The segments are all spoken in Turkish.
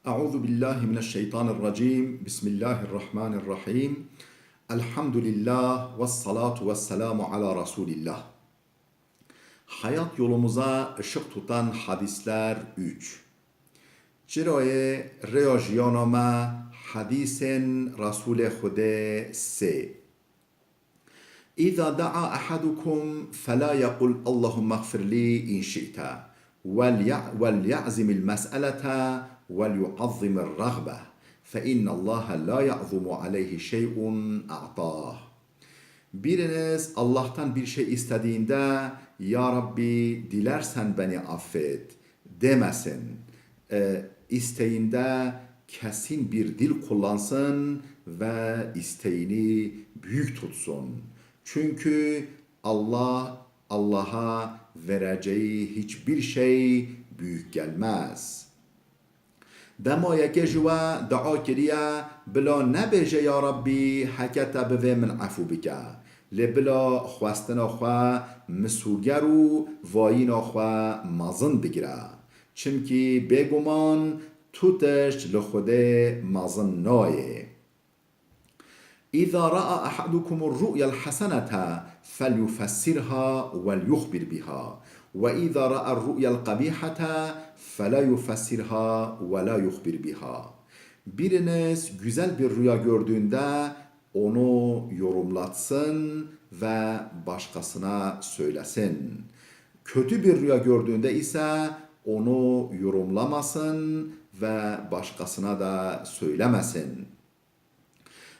Euzu billahi mineşşeytanirracim. Bismillahirrahmanirrahim. Elhamdülillah ve salatu ve selamu ala Resulillah. Hayat yolumuza ışık tutan hadisler 3. Ciroye reajiyanoma hadisen Resul Hude 3. إذا دعا أحدكم فلا يقل اللهم اغفر لي إن شئت وليعزم المسألة وليعظم الرغبة فإن الله لا يعظم عليه شيء أعطاه. Biriniz Allah'tan bir şey istediğinde Ya Rabbi dilersen beni affet demesin. İsteğinde kesin bir dil kullansın ve isteğini büyük tutsun. Çünkü Allah'a vereceği hiçbir şey büyük gelmez. Dema yeke jwa dua kiriya bلا نبیجه یا ربی حکت به من عفو بکه لبلا خواستنا خوا مسوگر و واینا خوا مازن بگیره چمکی بگمان توتش لخوده مازن نایه إذا رأى أحدكم الرؤيا الحسنة فليفسرها وليخبر بها وإذا رأى الرؤيا القبيحة فلا يفسرها ولا يخبر بها. Biriniz güzel bir rüya gördüğünde onu yorumlatsın ve başkasına söylesin. Kötü bir rüya gördüğünde ise onu yorumlamasın ve başkasına da söylemesin.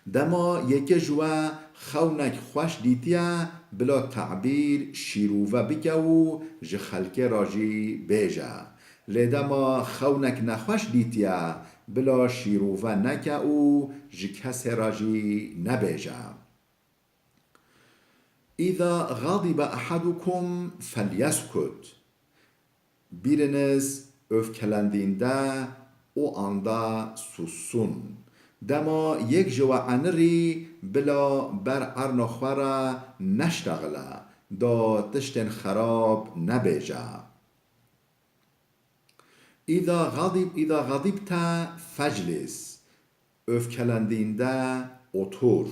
Dema yeke jwa خونک خوش دیتیا بلا تعبیر شیروه بکه و جه خلکه راجی بیجه لدما خونک نخوش دیتیا بلا شیروه نکه و جه کس راجی نبیجه إذا غضب أحدكم فليسكت. Biriniz öfkelendiğinde o anda sussun. دما یک جوعنری بلا بر ارنخورا نشتغله دا تشتن خراب نبیجه إذا غضبت فجلس. öfkelendiğinde otur.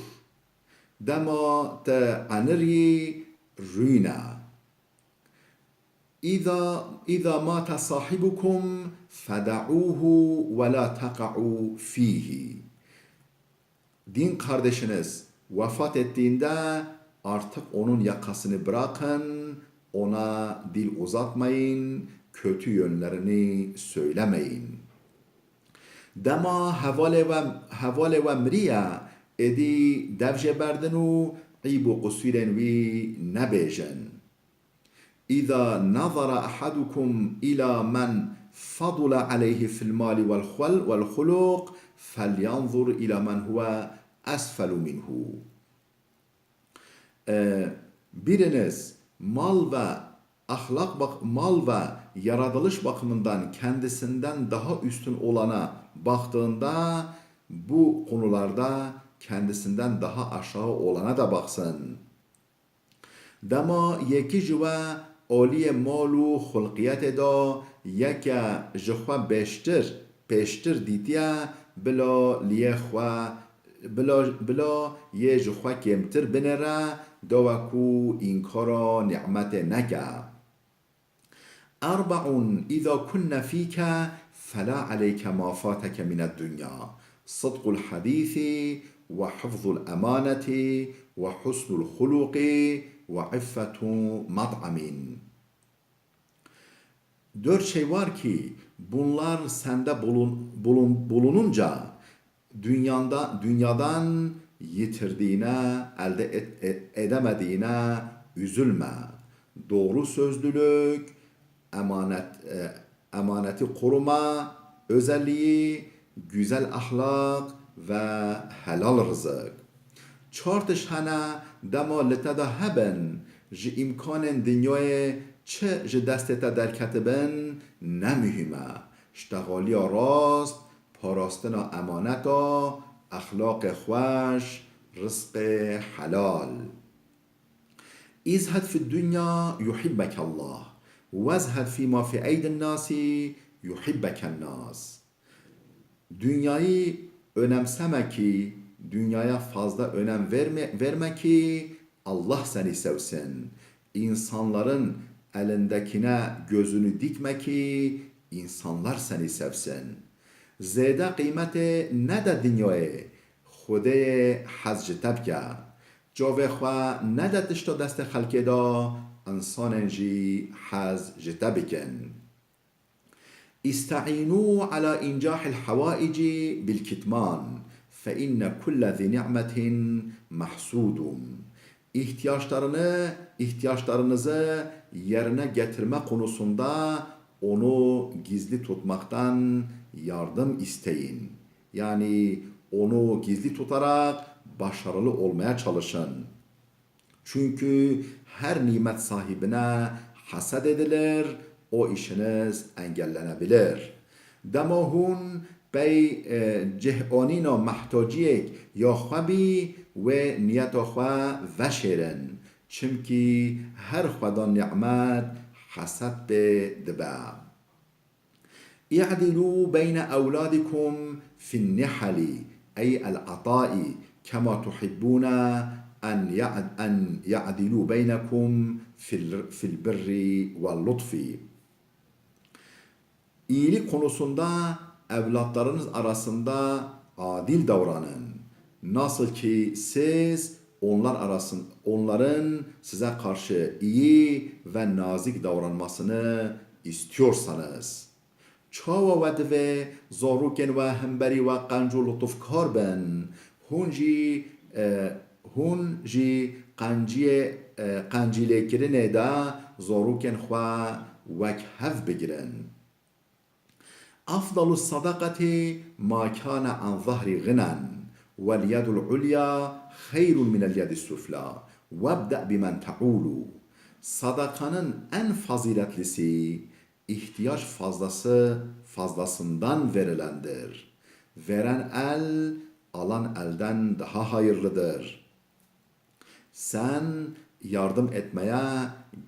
Dema te anri rüyna. إذا مات صاحبكم فدعوه ولا تقعوا فيه. Din kardeşiniz vefat ettiğinde artık onun yakasını bırakın, ona dil uzatmayın, kötü yönlerini söylemeyin. Dema havale ve mriya edi devce berdin u ibu kusiren vi nebejin. İza nazara ahadukum ila men fadula aleyhi fil mali vel huluk فَلْيَنْظُرْ إِلَى مَنْ هُوَ أَسْفَلُ مِنْهُ. Biriniz mal ve yaratılış bakımından kendisinden daha üstün olana baktığında bu konularda kendisinden daha aşağı olana da baksın. Dema yeki jüve oliye malu hulqiyet da yeke jıhva beştir ditiye بلا یه جخوا کمتر بنره دوکو این کارا نعمت نکه. أربع إذا كن فيك فلا عليك ما فاتك من الدنيا صدق الحديث وحفظ الأمانة وحسن الخلق وعفة مطعم. Dört şey var ki bunlar sende bulununca dünyadan yitirdiğine, elde edemediğine üzülme. Doğru sözlülük, emaneti koruma özelliği, güzel ahlak ve helal rızık. Çartış hana dema letada hebben ji imkanın dünyaya چه جه دستت در کتبن نمیهمه اشتغالی راست پاراستنا امانتا اخلاق خوش رزق حلال. ازهد في الدنيا يحبك الله وازهد فيما في أيدي الناس يحبك الناس. Dünyayı önemseme ki, dünyaya fazla önem verme ki Allah seni sevsin. İnsanların elindekine gözünü dikme ki insanlar seni sevsin. Zede kıymeti ne de dünyaya, خدای حز جتب که جاوه خواه نده تشتا دست خلکه دا انسان جی حز جتب کن استعينوا على إنجاح الحوائج بالكتمان فإن كل ذي نعمة محسود ihtiyaçlarınızı yerine getirme konusunda onu gizli tutmaktan yardım isteyin. Yani onu gizli tutarak başarılı olmaya çalışın. Çünkü her nimet sahibine hased edilir, o işiniz engellenebilir. Demahun bey cehonina محتاجیک یا خوابی و نیت خوا وشرن چمکی هر خدا نعمت حسد به دبا اعدلوا بين أولادكم في النحل أي العطاء كما تحبون أن يعدلوا بينكم في البر واللطف. İyilik konusunda evlatlarınız arasında adil davranın. Nasıl ki siz onların size karşı iyi ve nazik davranmasını istiyorsanız. Çava و دوه زاروکن و همبری و قنج و لطفکار بن هون جی قنجیله کرنه دا زاروکن خوا وک هف بگیرن. أفضل الصدقة ما كان عن ظهر غنى واليد العليا خير من اليد السفلى وابدأ بمن تعول. Sadakanın en faziletlisi ihtiyaç fazlasından verilendir. Veren el, alan elden daha hayırlıdır. Sen yardım etmeye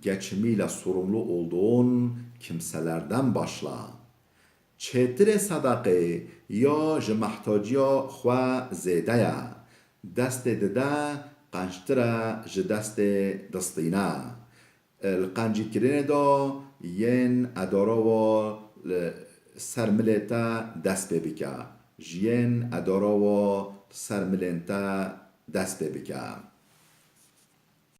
geçimiyle sorumlu olduğun kimselerden başla. چتر صدقه یا جمحتاجیا خوا زیده یا دست دده قنجتر جدست دستینا القنجی کرنه دا ین ادارا و سرملتا دست ببکه جین ادارا و سرملتا دست ببکه